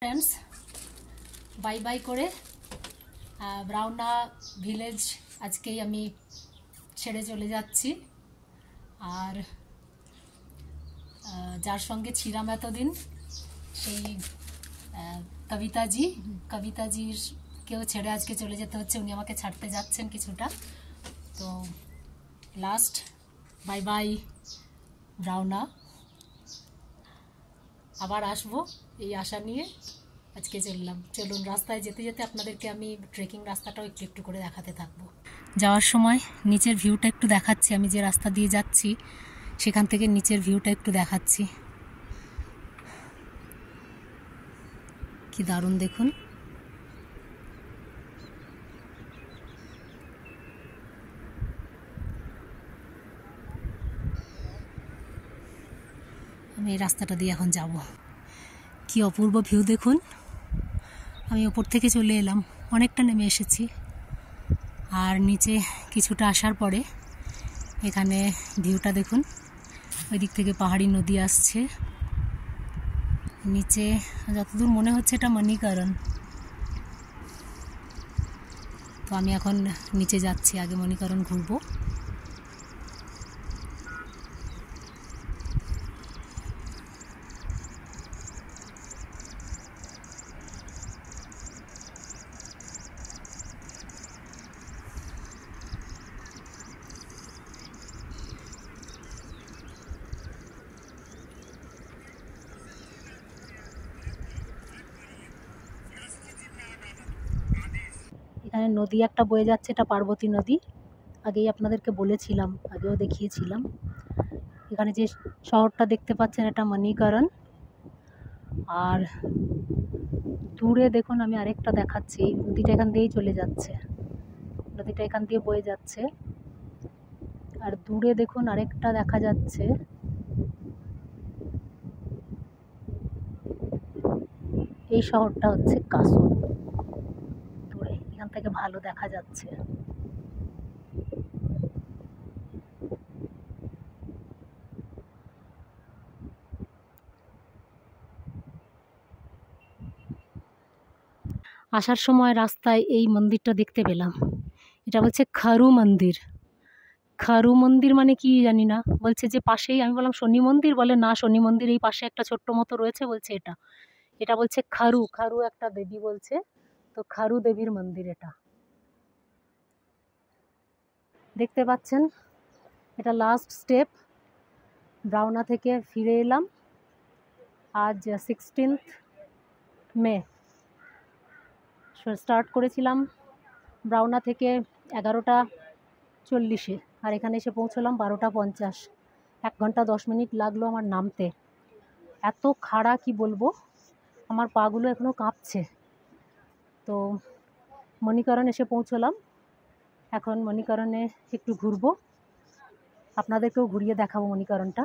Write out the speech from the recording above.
Friends by by करे ब्राउना village আজকেই আমি ছেড়ে চলে যাচ্ছি। আর যার সঙ্গে ছিলাম এতদিন সেই কবিতাজির কেউ ছেড়ে আজকে চলে যেতে হচ্ছে। উনি আমাকে ছাড়তে যাচ্ছেন কিছুটা। তো লাস্ট বাই বাই ব্রাউনা, আবার আসবো এই আশা নিয়ে আজকে চলুন রাস্তায় যেতে যেতে আপনাদেরকে আমি ট্রেকিং রাস্তাটাও একটু একটু করে দেখাতে থাকবো। যাওয়ার সময় নিচের ভিউটা একটু দেখাচ্ছি, আমি যে রাস্তা দিয়ে যাচ্ছি সেখান থেকে নিচের ভিউটা একটু দেখাচ্ছি। কি দারুণ দেখুন। আমি এই রাস্তাটা দিয়ে এখন যাব। কি অপূর্ব ভিউ দেখুন। আমি ওপর থেকে চলে এলাম, অনেকটা নেমে এসেছি। আর নিচে কিছুটা আসার পরে এখানে ভিউটা দেখুন। ওই দিক থেকে পাহাড়ি নদী আসছে। নিচে যতদূর মনে হচ্ছে এটা মণিকরণ। তো আমি এখন নিচে যাচ্ছি, আগে মণিকরণ ঘুরবো। এখানে নদী একটা বয়ে যাচ্ছে, এটা পার্বতী নদী। আগেই আপনাদেরকে বলেছিলাম, আগেও দেখিয়েছিলাম। এখানে যে শহরটা দেখতে পাচ্ছেন এটা মণিকরণ। আর দূরে দেখুন, আমি আরেকটা দেখাচ্ছি। নদীটা এখান দিয়েই চলে যাচ্ছে, নদীটা এখান দিয়ে বয়ে যাচ্ছে। আর দূরে দেখুন আরেকটা দেখা যাচ্ছে। এই শহরটা হচ্ছে কাসল। দূরে এখান থেকে ভালো দেখা যাচ্ছে। আসার সময় রাস্তায় এই মন্দিরটা দেখতে পেলাম। এটা বলছে খারু মন্দির। খারু মন্দির মানে কি জানি না। বলছে যে পাশেই, আমি বললাম শনি মন্দির, বলে না শনি মন্দির এই পাশে একটা ছোট্ট মতো রয়েছে। বলছে এটা বলছে খারু একটা দেবী বলছে। তো খারু দেবীর মন্দির এটা দেখতে পাচ্ছেন। এটা লাস্ট স্টেপ। ব্রাউনা থেকে ফিরে এলাম। আজ 16 মে। স্টার্ট করেছিলাম ব্রাউনা থেকে 11:40-এ, আর এখানে এসে পৌঁছলাম 12:50। 1 ঘন্টা 10 মিনিট লাগলো আমার নামতে। এত খাড়া কি বলবো, আমার পাগুলো এখনও কাঁপছে। তো মণিকরণ এসে পৌঁছলাম। এখন মণিকরণে একটু ঘুরবো, আপনাদেরকেও ঘুরিয়ে দেখাবো মণিকরণটা।